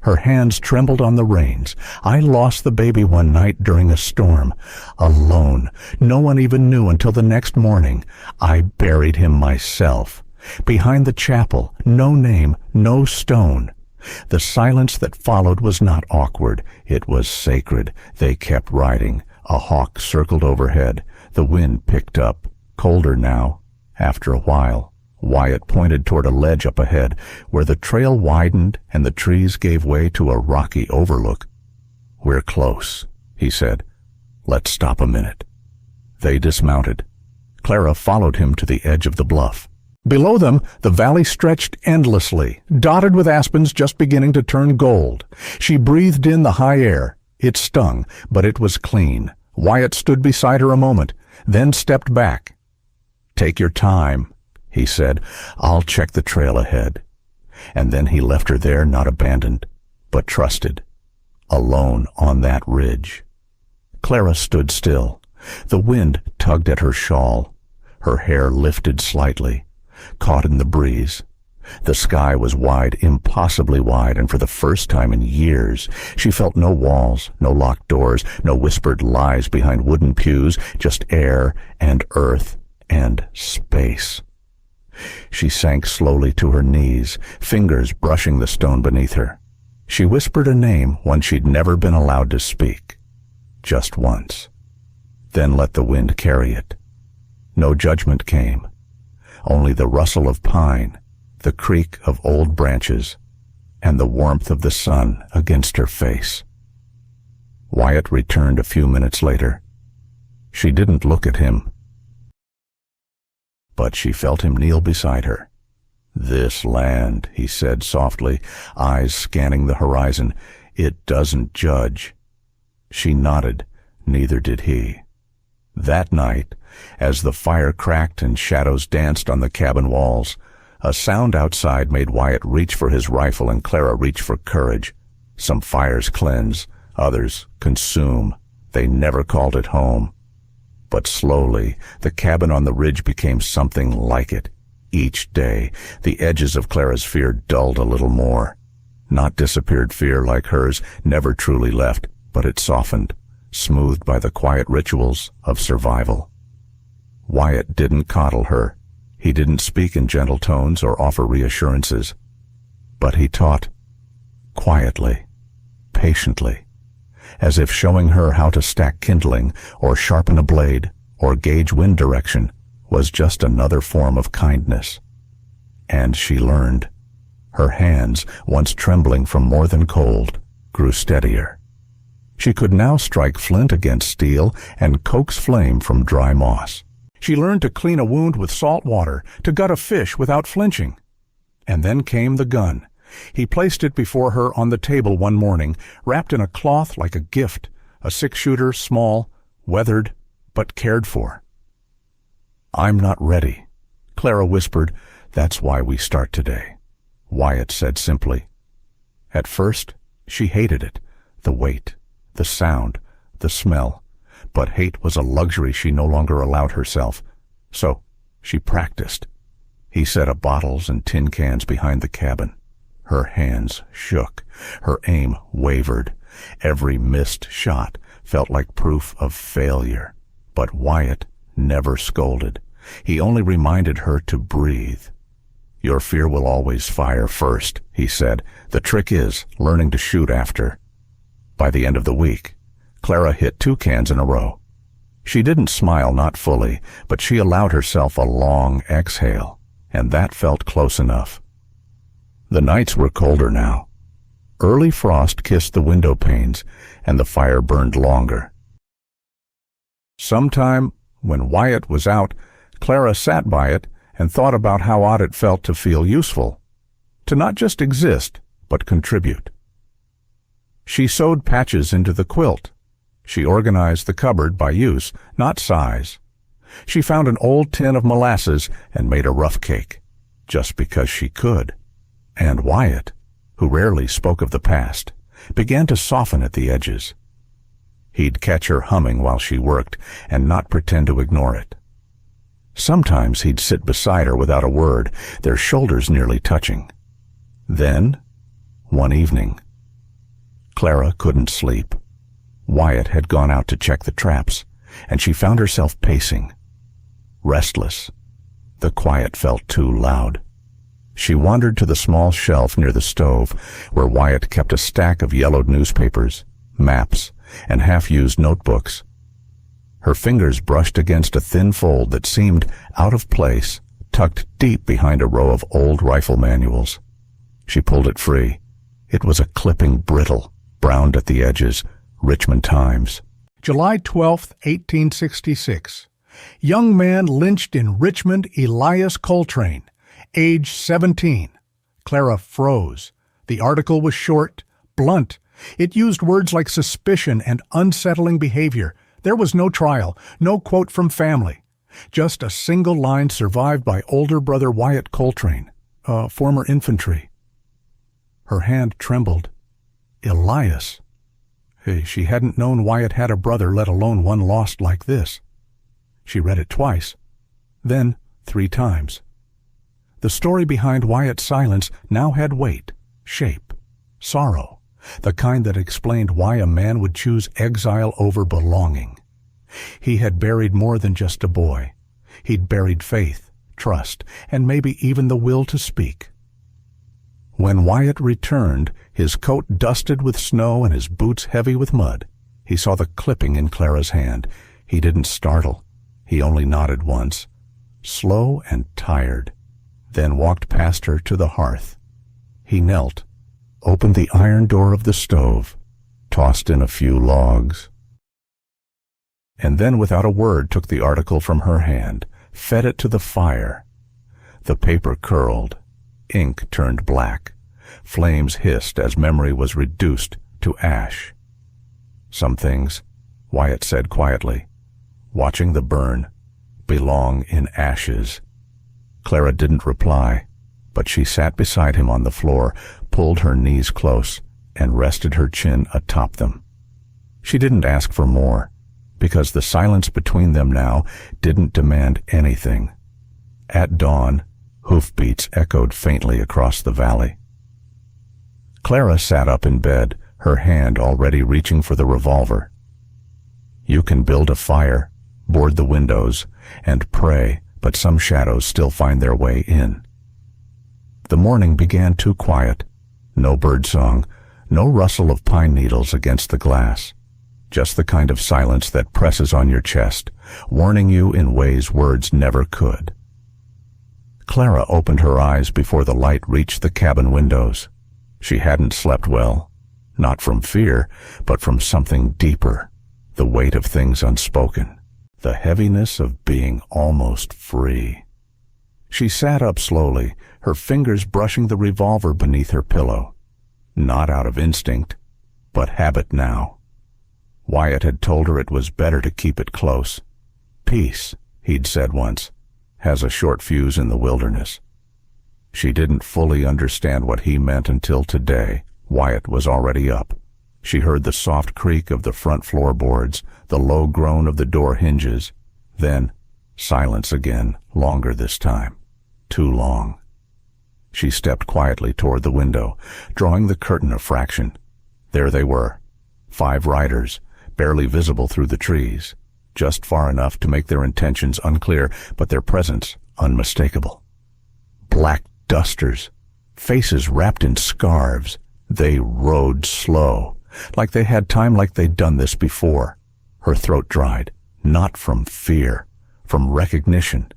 Her hands trembled on the reins. "I lost the baby one night during a storm, alone. No one even knew until the next morning. I buried him myself. Behind the chapel, no name, no stone. The silence that followed was not awkward. It was sacred. They kept riding. A hawk circled overhead. The wind picked up, colder now. After a while, Wyatt pointed toward a ledge up ahead, where the trail widened and the trees gave way to a rocky overlook. "We're close," he said. "Let's stop a minute." They dismounted. Clara followed him to the edge of the bluff. Below them, the valley stretched endlessly, dotted with aspens just beginning to turn gold. She breathed in the high air. It stung, but it was clean. Wyatt stood beside her a moment, then stepped back. "Take your time," he said. "I'll check the trail ahead." And then he left her there, not abandoned, but trusted, alone on that ridge. Clara stood still. The wind tugged at her shawl. Her hair lifted slightly, caught in the breeze. The sky was wide, impossibly wide, and for the first time in years, she felt no walls, no locked doors, no whispered lies behind wooden pews, just air and earth and space. She sank slowly to her knees, fingers brushing the stone beneath her. She whispered a name, one she'd never been allowed to speak. Just once. Then let the wind carry it. No judgment came. Only the rustle of pine, the creak of old branches, and the warmth of the sun against her face. Wyatt returned a few minutes later. She didn't look at him, but she felt him kneel beside her. "This land," he said softly, eyes scanning the horizon, "it doesn't judge." She nodded. Neither did he. That night, as the fire cracked and shadows danced on the cabin walls, a sound outside made Wyatt reach for his rifle and Clara reach for courage. Some fires cleanse, others consume. They never called it home. But slowly, the cabin on the ridge became something like it. Each day, the edges of Clara's fear dulled a little more. Not disappeared fear like hers, never truly left, but it softened, smoothed by the quiet rituals of survival. Wyatt didn't coddle her. He didn't speak in gentle tones or offer reassurances. But he taught, quietly, patiently, as if showing her how to stack kindling or sharpen a blade or gauge wind direction was just another form of kindness. And she learned. Her hands, once trembling from more than cold, grew steadier. She could now strike flint against steel and coax flame from dry moss. She learned to clean a wound with salt water, to gut a fish without flinching. And then came the gun. He placed it before her on the table one morning, wrapped in a cloth like a gift, a six-shooter, small, weathered, but cared for. "I'm not ready," Clara whispered. "That's why we start today," Wyatt said simply. At first, she hated it, the weight, the sound, the smell, but hate was a luxury she no longer allowed herself. So, she practiced. He set up bottles and tin cans behind the cabin. Her hands shook. Her aim wavered. Every missed shot felt like proof of failure. But Wyatt never scolded. He only reminded her to breathe. "Your fear will always fire first," he said. "The trick is learning to shoot after." By the end of the week, Clara hit 2 cans in a row. She didn't smile, not fully, but she allowed herself a long exhale, and that felt close enough. The nights were colder now. Early frost kissed the window panes, and the fire burned longer. Sometime, when Wyatt was out, Clara sat by it and thought about how odd it felt to feel useful, to not just exist, but contribute. She sewed patches into the quilt. She organized the cupboard by use, not size. She found an old tin of molasses and made a rough cake, just because she could. And Wyatt, who rarely spoke of the past, began to soften at the edges. He'd catch her humming while she worked and not pretend to ignore it. Sometimes he'd sit beside her without a word, their shoulders nearly touching. Then, one evening, Clara couldn't sleep. Wyatt had gone out to check the traps, and she found herself pacing. Restless. The quiet felt too loud. She wandered to the small shelf near the stove, where Wyatt kept a stack of yellowed newspapers, maps, and half-used notebooks. Her fingers brushed against a thin fold that seemed out of place, tucked deep behind a row of old rifle manuals. She pulled it free. It was a clipping brittle, browned at the edges. Richmond Times. July 12, 1866. Young man lynched in Richmond, Elias Coltrane, age 17. Clara froze. The article was short, blunt. It used words like suspicion and unsettling behavior. There was no trial, no quote from family. Just a single line survived by older brother Wyatt Coltrane, former infantry. Her hand trembled. Elias. She hadn't known Wyatt had a brother, let alone one lost like this. She read it twice, then 3 times. The story behind Wyatt's silence now had weight, shape, sorrow, the kind that explained why a man would choose exile over belonging. He had buried more than just a boy. He'd buried faith, trust, and maybe even the will to speak. When Wyatt returned, his coat dusted with snow and his boots heavy with mud, he saw the clipping in Clara's hand. He didn't startle. He only nodded once, slow and tired, then walked past her to the hearth. He knelt, opened the iron door of the stove, tossed in a few logs, and then without a word took the article from her hand, fed it to the fire. The paper curled. Ink turned black. Flames hissed as memory was reduced to ash. Some things, Wyatt said quietly, watching the burn, belong in ashes. Clara didn't reply, but she sat beside him on the floor, pulled her knees close, and rested her chin atop them. She didn't ask for more, because the silence between them now didn't demand anything. At dawn, hoofbeats echoed faintly across the valley. Clara sat up in bed, her hand already reaching for the revolver. You can build a fire, board the windows, and pray, but some shadows still find their way in. The morning began too quiet. No birdsong, no rustle of pine needles against the glass. just the kind of silence that presses on your chest, warning you in ways words never could. Clara opened her eyes before the light reached the cabin windows. She hadn't slept well, not from fear, but from something deeper, the weight of things unspoken, the heaviness of being almost free. She sat up slowly, her fingers brushing the revolver beneath her pillow. Not out of instinct, but habit now. Wyatt had told her it was better to keep it close. Peace, he'd said once, has a short fuse in the wilderness. She didn't fully understand what he meant until today. Wyatt was already up. She heard the soft creak of the front floorboards, the low groan of the door hinges. Then, silence again, longer this time. Too long. She stepped quietly toward the window, drawing the curtain a fraction. There they were, 5 riders, barely visible through the trees, just far enough to make their intentions unclear, but their presence unmistakable. Black dusters, faces wrapped in scarves. They rode slow, like they had time, like they'd done this before. Her throat dried, not from fear, from recognition.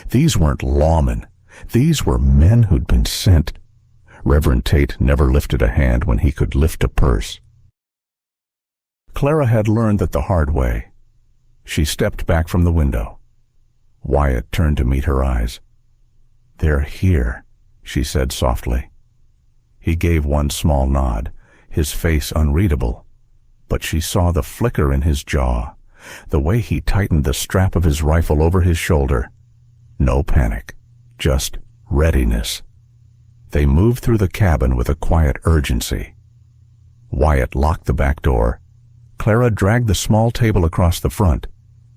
These weren't lawmen. These were men who'd been sent. Reverend Tate never lifted a hand when he could lift a purse. Clara had learned that the hard way. She stepped back from the window. Wyatt turned to meet her eyes. "They're here," she said softly. He gave one small nod, his face unreadable, but she saw the flicker in his jaw, the way he tightened the strap of his rifle over his shoulder. No panic, just readiness. They moved through the cabin with a quiet urgency. Wyatt locked the back door. Clara dragged the small table across the front.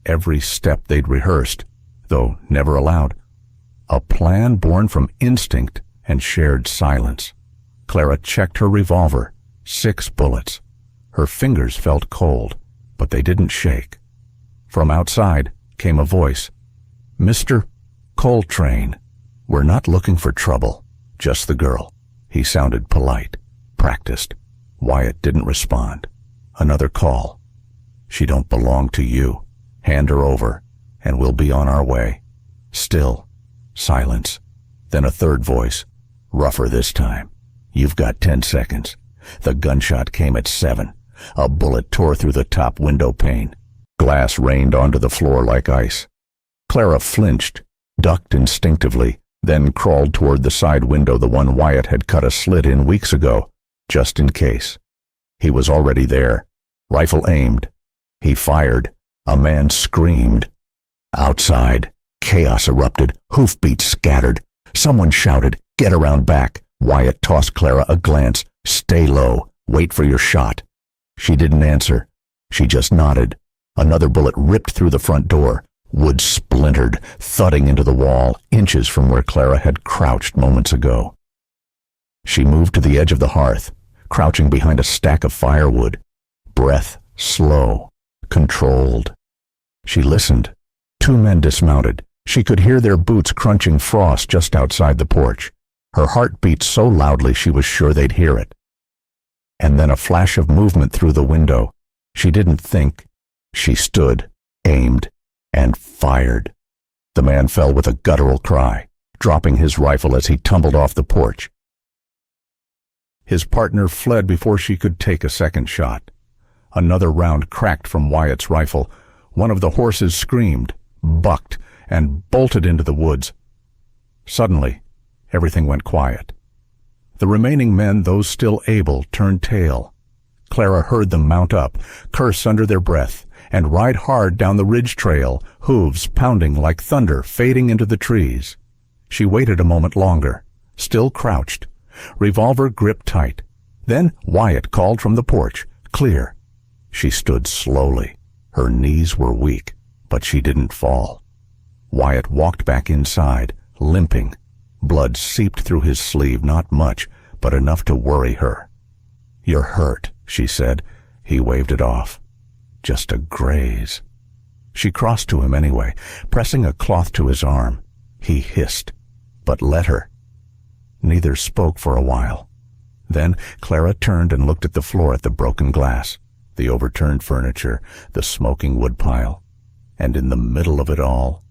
Every step they'd rehearsed, though never allowed. A plan born from instinct and shared silence. Clara checked her revolver. 6 bullets. Her fingers felt cold, but they didn't shake. From outside came a voice. "Mr. Coltrane, we're not looking for trouble, just the girl." He sounded polite, practiced. Wyatt didn't respond. Another call. "She don't belong to you. Hand her over, and we'll be on our way." Still, silence. Then a third voice, rougher this time. "You've got 10 seconds. The gunshot came at 7. A bullet tore through the top window pane. Glass rained onto the floor like ice." Clara flinched, ducked instinctively, then crawled toward the side window, the one Wyatt had cut a slit in weeks ago, just in case. He was already there, rifle aimed. He fired. A man screamed. Outside, chaos erupted, hoofbeats scattered. Someone shouted, "Get around back." Wyatt tossed Clara a glance. "Stay low. Wait for your shot." She didn't answer. She just nodded. Another bullet ripped through the front door. Wood splintered, thudding into the wall, inches from where Clara had crouched moments ago. She moved to the edge of the hearth, crouching behind a stack of firewood. Breath slow, controlled. She listened. 2 men dismounted. She could hear their boots crunching frost just outside the porch. Her heart beat so loudly she was sure they'd hear it. And then a flash of movement through the window. She didn't think. She stood, aimed, and fired. The man fell with a guttural cry, dropping his rifle as he tumbled off the porch. His partner fled before she could take a second shot. Another round cracked from Wyatt's rifle. One of the horses screamed, bucked, and bolted into the woods. Suddenly, everything went quiet. The remaining men, those still able, turned tail. Clara heard them mount up, curse under their breath, and ride hard down the ridge trail, hooves pounding like thunder, fading into the trees. She waited a moment longer, still crouched, revolver gripped tight. Then Wyatt called from the porch, "Clear." She stood slowly. Her knees were weak, but she didn't fall. Wyatt walked back inside, limping. Blood seeped through his sleeve, not much, but enough to worry her. "You're hurt," she said. He waved it off. "Just a graze." She crossed to him anyway, pressing a cloth to his arm. He hissed, but let her. Neither spoke for a while. Then Clara turned and looked at the floor, at the broken glass. the overturned furniture, the smoking woodpile. And in the middle of it all,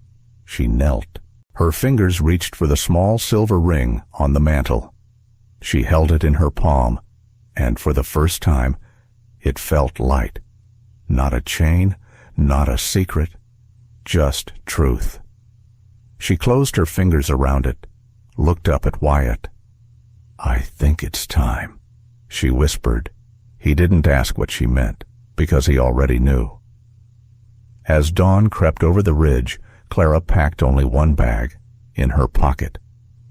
she knelt. Her fingers reached for the small silver ring on the mantel. She held it in her palm, and for the first time, it felt light. Not a chain, not a secret, just truth. She closed her fingers around it, looked up at Wyatt. "I think it's time," she whispered. He didn't ask what she meant, because he already knew. As dawn crept over the ridge, Clara packed only one bag, in her pocket.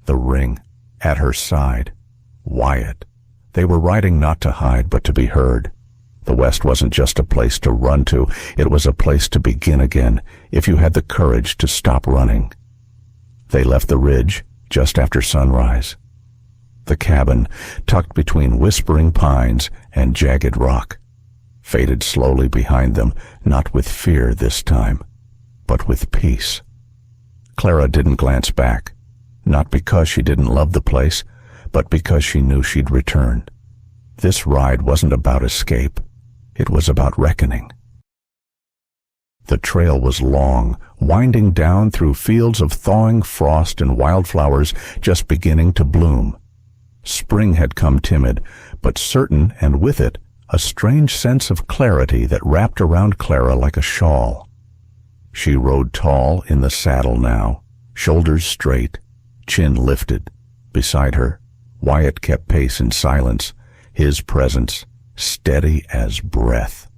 The ring, at her side. Wyatt. They were riding not to hide, but to be heard. The West wasn't just a place to run to, it was a place to begin again, if you had the courage to stop running. They left the ridge just after sunrise. The cabin, tucked between whispering pines and jagged rock, faded slowly behind them, not with fear this time, but with peace. Clara didn't glance back, not because she didn't love the place, but because she knew she'd return. This ride wasn't about escape, it was about reckoning. The trail was long, winding down through fields of thawing frost and wildflowers just beginning to bloom. Spring had come timid, but certain, and with it, a strange sense of clarity that wrapped around Clara like a shawl. She rode tall in the saddle now, shoulders straight, chin lifted. Beside her, Wyatt kept pace in silence, his presence steady as breath.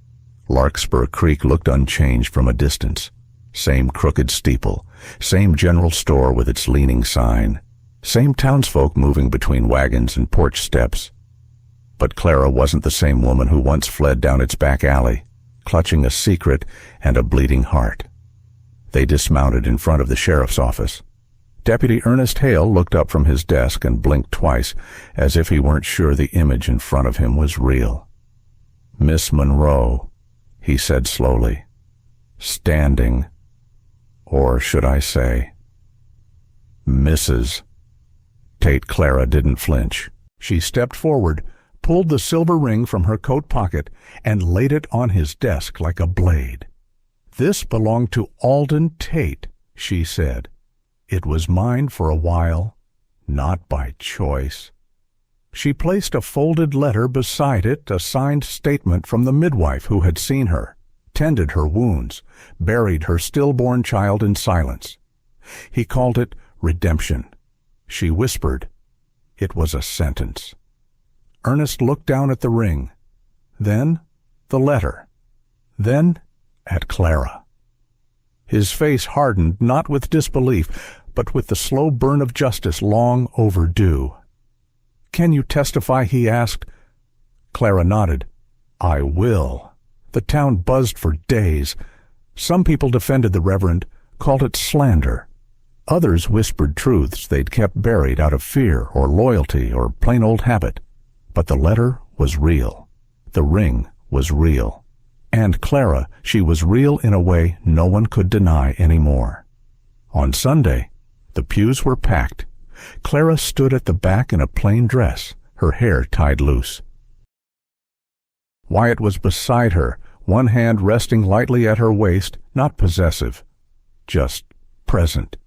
Larkspur Creek looked unchanged from a distance. Same crooked steeple, same general store with its leaning sign, same townsfolk moving between wagons and porch steps. But Clara wasn't the same woman who once fled down its back alley, clutching a secret and a bleeding heart. They dismounted in front of the sheriff's office. Deputy Ernest Hale looked up from his desk and blinked twice, as if he weren't sure the image in front of him was real. "Miss Monroe," he said slowly, "standing, or should I say, Mrs." Tate Clara didn't flinch. She stepped forward, pulled the silver ring from her coat pocket, and laid it on his desk like a blade. "This belonged to Alden Tate," she said. "It was mine for a while, not by choice." She placed a folded letter beside it, a signed statement from the midwife who had seen her, tended her wounds, buried her stillborn child in silence. He called it redemption. She whispered. It was a sentence. Ernest looked down at the ring, then the letter, then at Clara. His face hardened, not with disbelief, but with the slow burn of justice long overdue. "Can you testify?" he asked. Clara nodded. "I will." The town buzzed for days. Some people defended the Reverend, called it slander. Others whispered truths they'd kept buried out of fear or loyalty or plain old habit. But the letter was real. The ring was real. And Clara, she was real in a way no one could deny anymore. On Sunday, the pews were packed. Clara stood at the back in a plain dress, her hair tied loose. Wyatt was beside her, one hand resting lightly at her waist, not possessive, just present.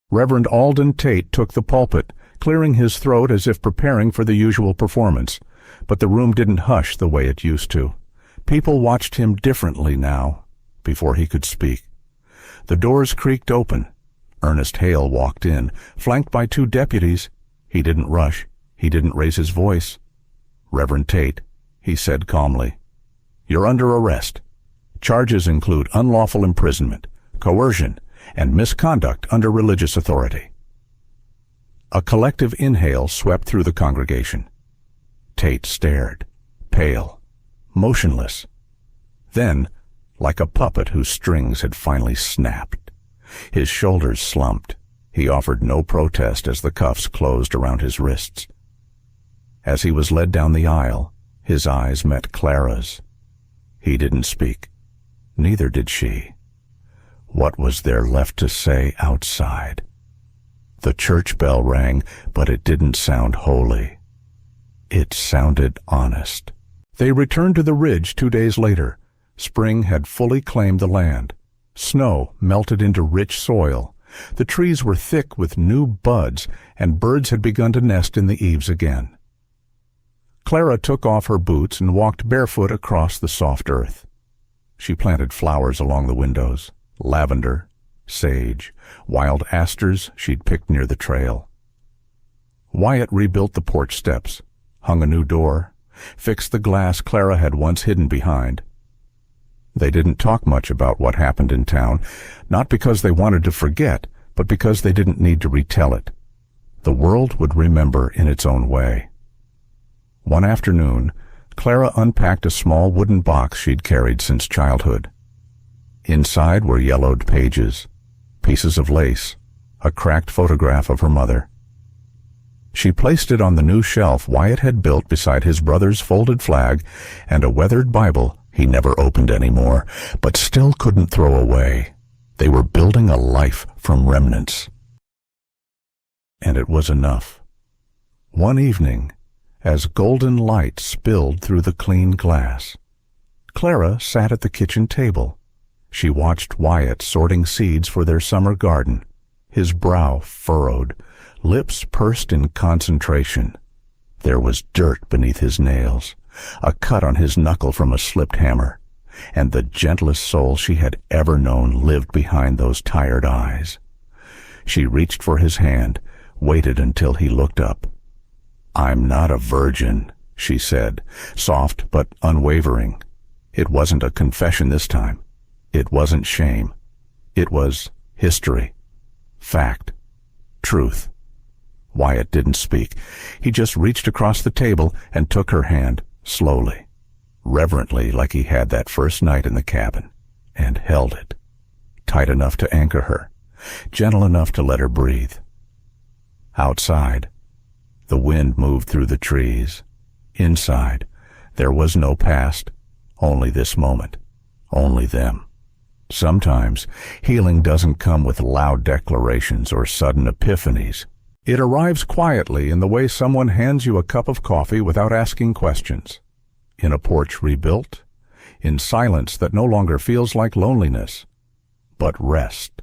Reverend Alden Tate took the pulpit, clearing his throat as if preparing for the usual performance, but the room didn't hush the way it used to. People watched him differently now, before he could speak. The doors creaked open. Ernest Hale walked in, flanked by two deputies. He didn't rush. He didn't raise his voice. "Reverend Tate," he said calmly, "you're under arrest. Charges include unlawful imprisonment, coercion, and misconduct under religious authority." A collective inhale swept through the congregation. Tate stared, pale, motionless. Then, like a puppet whose strings had finally snapped, his shoulders slumped. He offered no protest as the cuffs closed around his wrists. As he was led down the aisle, his eyes met Clara's. He didn't speak. Neither did she. What was there left to say outside? The church bell rang, but it didn't sound holy. It sounded honest. They returned to the ridge 2 days later. Spring had fully claimed the land. Snow melted into rich soil. The trees were thick with new buds, and birds had begun to nest in the eaves again. Clara took off her boots and walked barefoot across the soft earth. She planted flowers along the windows, lavender, sage, wild asters she'd picked near the trail. Wyatt rebuilt the porch steps, hung a new door, fixed the glass Clara had once hidden behind. They didn't talk much about what happened in town, not because they wanted to forget, but because they didn't need to retell it. The world would remember in its own way. One afternoon, Clara unpacked a small wooden box she'd carried since childhood. Inside were yellowed pages, pieces of lace, a cracked photograph of her mother. She placed it on the new shelf Wyatt had built beside his brother's folded flag and a weathered Bible he never opened anymore, but still couldn't throw away. They were building a life from remnants. And it was enough. One evening, as golden light spilled through the clean glass, Clara sat at the kitchen table. She watched Wyatt sorting seeds for their summer garden, his brow furrowed, lips pursed in concentration. There was dirt beneath his nails, a cut on his knuckle from a slipped hammer, and the gentlest soul she had ever known lived behind those tired eyes. She reached for his hand, waited until he looked up. "I'm not a virgin," she said, soft but unwavering. It wasn't a confession this time. It wasn't shame. It was history, fact, truth. Wyatt didn't speak. He just reached across the table and took her hand, slowly, reverently, like he had that first night in the cabin, and held it, tight enough to anchor her, gentle enough to let her breathe. Outside, the wind moved through the trees. Inside, there was no past, only this moment, only them. Sometimes, healing doesn't come with loud declarations or sudden epiphanies. It arrives quietly in the way someone hands you a cup of coffee without asking questions, in a porch rebuilt, in silence that no longer feels like loneliness, but rest.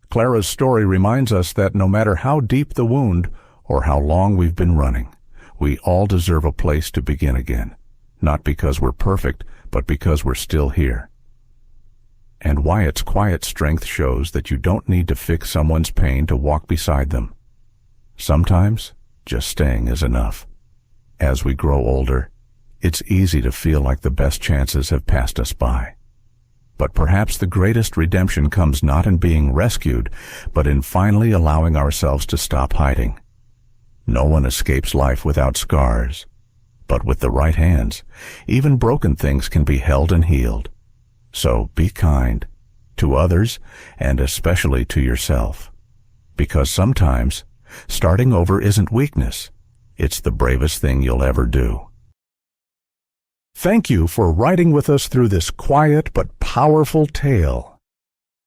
Clara's story reminds us that no matter how deep the wound or how long we've been running, we all deserve a place to begin again, not because we're perfect, but because we're still here. And Wyatt's quiet strength shows that you don't need to fix someone's pain to walk beside them. Sometimes, just staying is enough. As we grow older, it's easy to feel like the best chances have passed us by. But perhaps the greatest redemption comes not in being rescued, but in finally allowing ourselves to stop hiding. No one escapes life without scars, but with the right hands, even broken things can be held and healed. So be kind to others and especially to yourself, because sometimes starting over isn't weakness. It's the bravest thing you'll ever do. Thank you for riding with us through this quiet but powerful tale.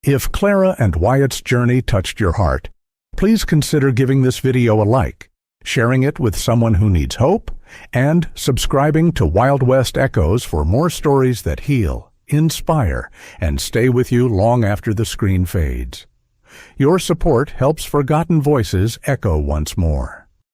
If Clara and Wyatt's journey touched your heart, please consider giving this video a like, sharing it with someone who needs hope, and subscribing to Wild West Echoes for more stories that heal, inspire, and stay with you long after the screen fades. Your support helps forgotten voices echo once more.